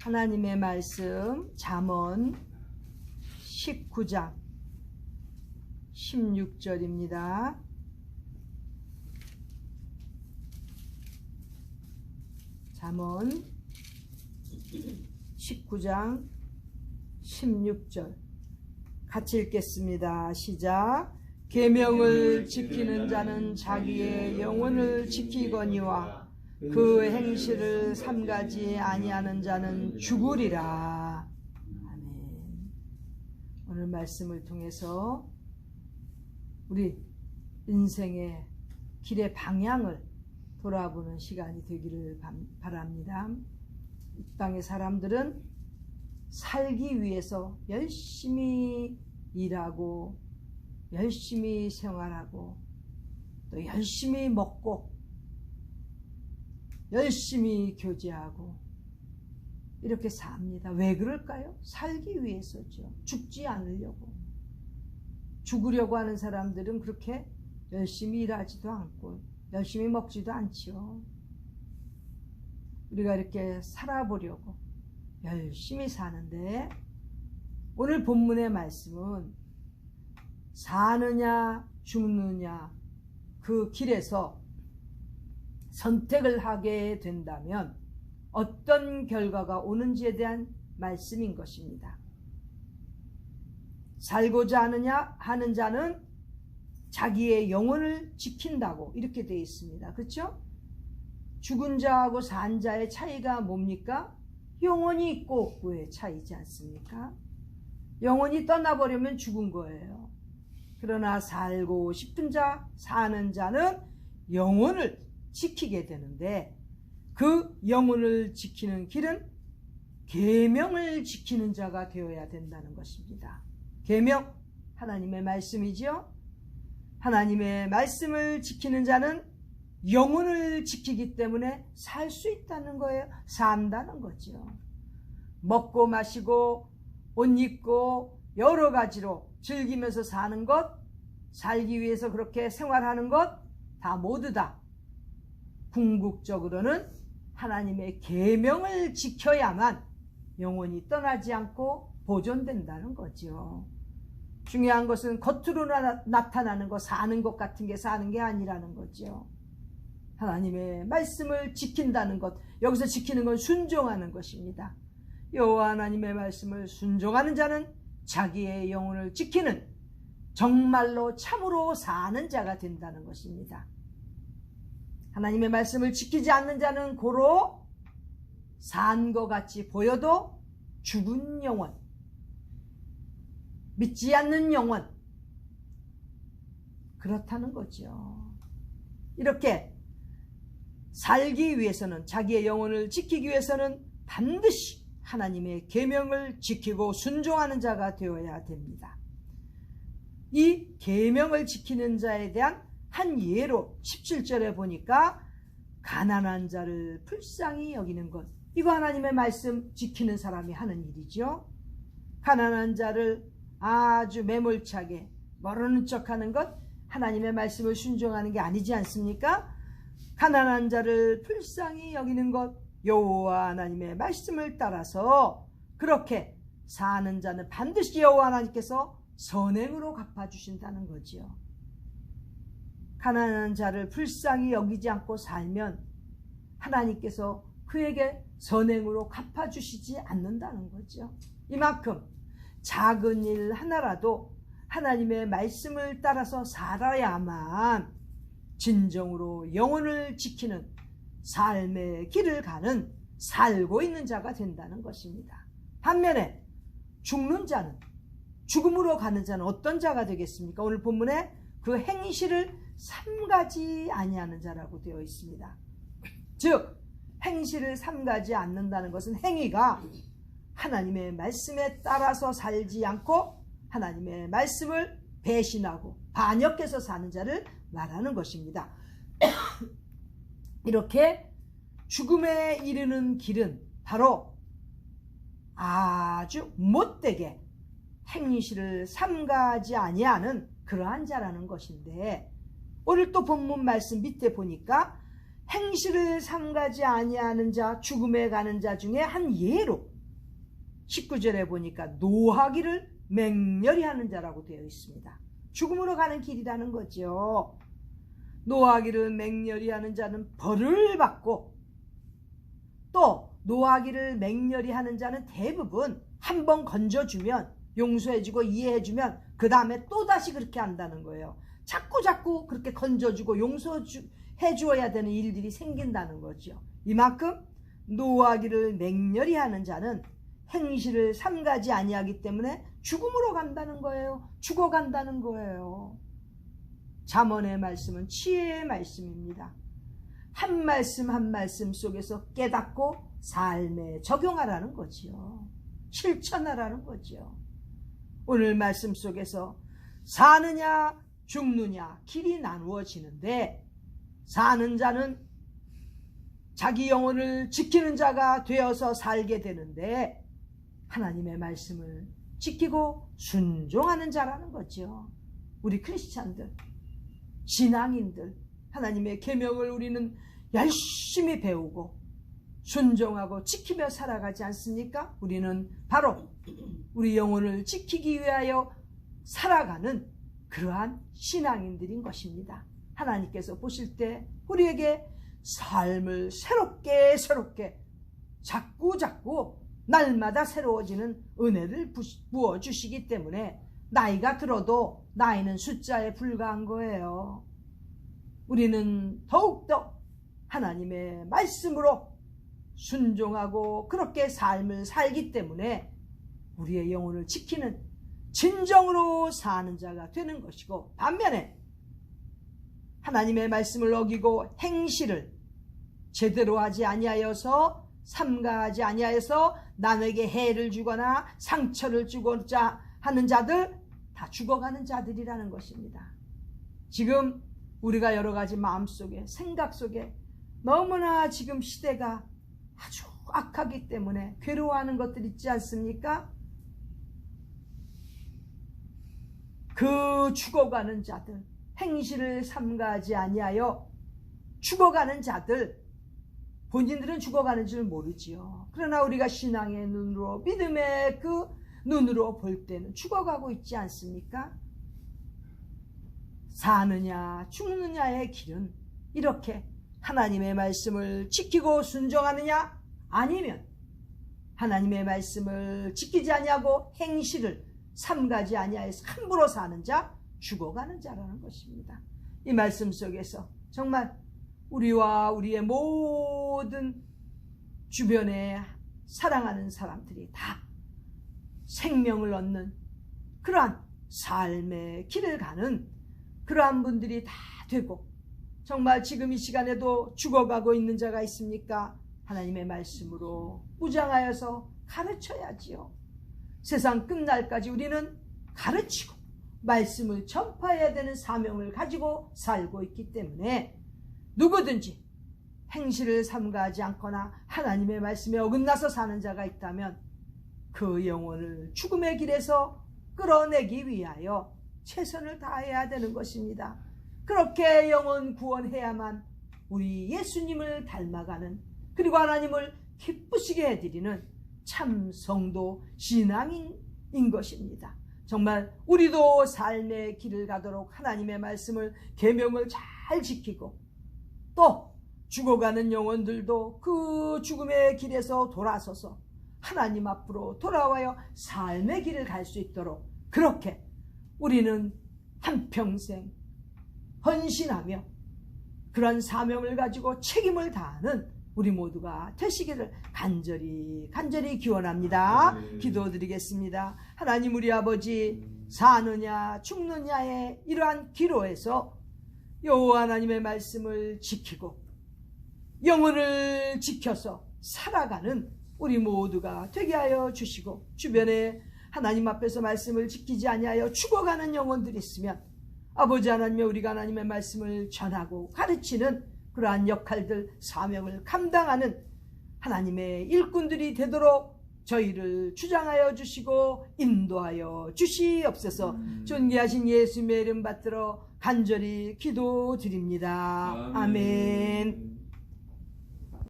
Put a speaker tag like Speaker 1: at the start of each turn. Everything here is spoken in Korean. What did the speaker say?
Speaker 1: 하나님의 말씀 잠언 19장 16절입니다. 잠언 19장 16절 같이 읽겠습니다. 시작. 계명을 지키는 자는 자기의 영혼을 지키거니와 그 행실을 삼가지 아니하는 자는 죽으리라. 아멘. 오늘 말씀을 통해서 우리 인생의 길의 방향을 돌아보는 시간이 되기를 바랍니다. 이 땅의 사람들은 살기 위해서 열심히 일하고 열심히 생활하고 또 열심히 먹고 열심히 교제하고 이렇게 삽니다. 왜 그럴까요? 살기 위해서죠. 죽지 않으려고. 죽으려고 하는 사람들은 그렇게 열심히 일하지도 않고 열심히 먹지도 않지요. 우리가 이렇게 살아보려고 열심히 사는데 오늘 본문의 말씀은 사느냐 죽느냐 그 길에서 선택을 하게 된다면 어떤 결과가 오는지에 대한 말씀인 것입니다. 살고자 하는 자는 자기의 영혼을 지킨다고 이렇게 되어 있습니다. 그렇죠? 죽은 자하고 산 자의 차이가 뭡니까? 영혼이 있고 없고의 차이지 않습니까? 영혼이 떠나버리면 죽은 거예요. 그러나 살고 싶은 자, 사는 자는 영혼을 지키게 되는데 그 영혼을 지키는 길은 계명을 지키는 자가 되어야 된다는 것입니다. 계명, 하나님의 말씀이지요. 하나님의 말씀을 지키는 자는 영혼을 지키기 때문에 살 수 있다는 거예요. 산다는 거죠. 먹고 마시고 옷 입고 여러 가지로 즐기면서 사는 것, 살기 위해서 그렇게 생활하는 것 다 모두 다 궁극적으로는 하나님의 계명을 지켜야만 영혼이 떠나지 않고 보존된다는 거죠. 중요한 것은 겉으로 나타나는 것, 사는 것 같은 게 사는 게 아니라는 거죠. 하나님의 말씀을 지킨다는 것, 여기서 지키는 건 순종하는 것입니다. 여호와 하나님의 말씀을 순종하는 자는 자기의 영혼을 지키는 정말로 참으로 사는 자가 된다는 것입니다. 하나님의 말씀을 지키지 않는 자는 고로 산 것 같이 보여도 죽은 영혼, 믿지 않는 영혼, 그렇다는 거죠. 이렇게 살기 위해서는, 자기의 영혼을 지키기 위해서는 반드시 하나님의 계명을 지키고 순종하는 자가 되어야 됩니다. 이 계명을 지키는 자에 대한 한 예로 17절에 보니까 가난한 자를 불쌍히 여기는 것, 이거 하나님의 말씀 지키는 사람이 하는 일이죠. 가난한 자를 아주 매몰차게 모르는 척하는 것, 하나님의 말씀을 순종하는 게 아니지 않습니까? 가난한 자를 불쌍히 여기는 것, 여호와 하나님의 말씀을 따라서 그렇게 사는 자는 반드시 여호와 하나님께서 선행으로 갚아주신다는 거지요. 가난한 자를 불쌍히 여기지 않고 살면 하나님께서 그에게 선행으로 갚아주시지 않는다는 거죠. 이만큼 작은 일 하나라도 하나님의 말씀을 따라서 살아야만 진정으로 영혼을 지키는 삶의 길을 가는, 살고 있는 자가 된다는 것입니다. 반면에 죽는 자는, 죽음으로 가는 자는 어떤 자가 되겠습니까? 오늘 본문에 그 행실을 삼가지 아니하는 자라고 되어 있습니다. 즉 행실을 삼가지 않는다는 것은 행위가 하나님의 말씀에 따라서 살지 않고 하나님의 말씀을 배신하고 반역해서 사는 자를 말하는 것입니다. 이렇게 죽음에 이르는 길은 바로 아주 못되게 행실을 삼가지 아니하는 그러한 자라는 것인데, 오늘 또 본문 말씀 밑에 보니까 행실을 삼가지 아니하는 자, 죽음에 가는 자 중에 한 예로 19절에 보니까 노하기를 맹렬히 하는 자라고 되어 있습니다. 죽음으로 가는 길이라는 거죠. 노하기를 맹렬히 하는 자는 벌을 받고, 또 노하기를 맹렬히 하는 자는 대부분 한번 건져주면, 용서해주고 이해해주면 그 다음에 또다시 그렇게 한다는 거예요. 자꾸 그렇게 건져주고 용서해주어야 되는 일들이 생긴다는 거죠. 이만큼 노하기를 맹렬히 하는 자는 행실을 삼가지 아니하기 때문에 죽음으로 간다는 거예요. 죽어간다는 거예요. 잠언의 말씀은 지혜의 말씀입니다. 한 말씀 한 말씀 속에서 깨닫고 삶에 적용하라는 거지요. 실천하라는 거지요. 오늘 말씀 속에서 사느냐 죽느냐 길이 나누어지는데, 사는 자는 자기 영혼을 지키는 자가 되어서 살게 되는데, 하나님의 말씀을 지키고 순종하는 자라는 거죠. 우리 크리스찬들, 신앙인들, 하나님의 계명을 우리는 열심히 배우고 순종하고 지키며 살아가지 않습니까? 우리는 바로 우리 영혼을 지키기 위하여 살아가는 그러한 신앙인들인 것입니다. 하나님께서 보실 때 우리에게 삶을 새롭게 자꾸 날마다 새로워지는 은혜를 부어주시기 때문에 나이가 들어도 나이는 숫자에 불과한 거예요. 우리는 더욱더 하나님의 말씀으로 순종하고 그렇게 삶을 살기 때문에 우리의 영혼을 지키는 진정으로 사는 자가 되는 것이고, 반면에 하나님의 말씀을 어기고 행실을 제대로 하지 아니하여서, 삼가하지 아니하여서 남에게 해를 주거나 상처를 주고자 하는 자들, 다 죽어가는 자들이라는 것입니다. 지금 우리가 여러 가지 마음속에, 생각 속에 너무나 지금 시대가 아주 악하기 때문에 괴로워하는 것들 있지 않습니까? 그 죽어가는 자들, 행실을 삼가하지 아니하여 죽어가는 자들, 본인들은 죽어가는 줄 모르지요. 그러나 우리가 신앙의 눈으로, 믿음의 그 눈으로 볼 때는 죽어가고 있지 않습니까? 사느냐 죽느냐의 길은 이렇게 하나님의 말씀을 지키고 순종하느냐, 아니면 하나님의 말씀을 지키지 아니하고 행실을 삼가지 아니하여서 함부로 사는 자, 죽어가는 자라는 것입니다. 이 말씀 속에서 정말 우리와 우리의 모든 주변에 사랑하는 사람들이 다 생명을 얻는 그러한 삶의 길을 가는 그러한 분들이 다 되고, 정말 지금 이 시간에도 죽어가고 있는 자가 있습니까? 하나님의 말씀으로 무장하여서 가르쳐야지요. 세상 끝날까지 우리는 가르치고 말씀을 전파해야 되는 사명을 가지고 살고 있기 때문에, 누구든지 행실을 삼가하지 않거나 하나님의 말씀에 어긋나서 사는 자가 있다면 그 영혼을 죽음의 길에서 끌어내기 위하여 최선을 다해야 되는 것입니다. 그렇게 영혼 구원해야만 우리 예수님을 닮아가는, 그리고 하나님을 기쁘시게 해드리는 참 성도 신앙인 것입니다. 정말 우리도 삶의 길을 가도록 하나님의 말씀을, 계명을 잘 지키고, 또 죽어가는 영혼들도 그 죽음의 길에서 돌아서서 하나님 앞으로 돌아와요 삶의 길을 갈 수 있도록, 그렇게 우리는 한평생 헌신하며 그런 사명을 가지고 책임을 다하는 우리 모두가 되시기를 간절히 기원합니다. 기도드리겠습니다. 하나님, 우리 아버지, 사느냐 죽느냐의 이러한 기로에서 여호와 하나님의 말씀을 지키고 영혼을 지켜서 살아가는 우리 모두가 되게 하여 주시고, 주변에 하나님 앞에서 말씀을 지키지 아니하여 죽어가는 영혼들이 있으면 아버지 하나님의, 우리가 하나님의 말씀을 전하고 가르치는 그러한 역할들, 사명을 감당하는 하나님의 일꾼들이 되도록 저희를 주장하여 주시고 인도하여 주시옵소서. 존귀하신 예수님의 이름 받들어 간절히 기도드립니다. 아멘.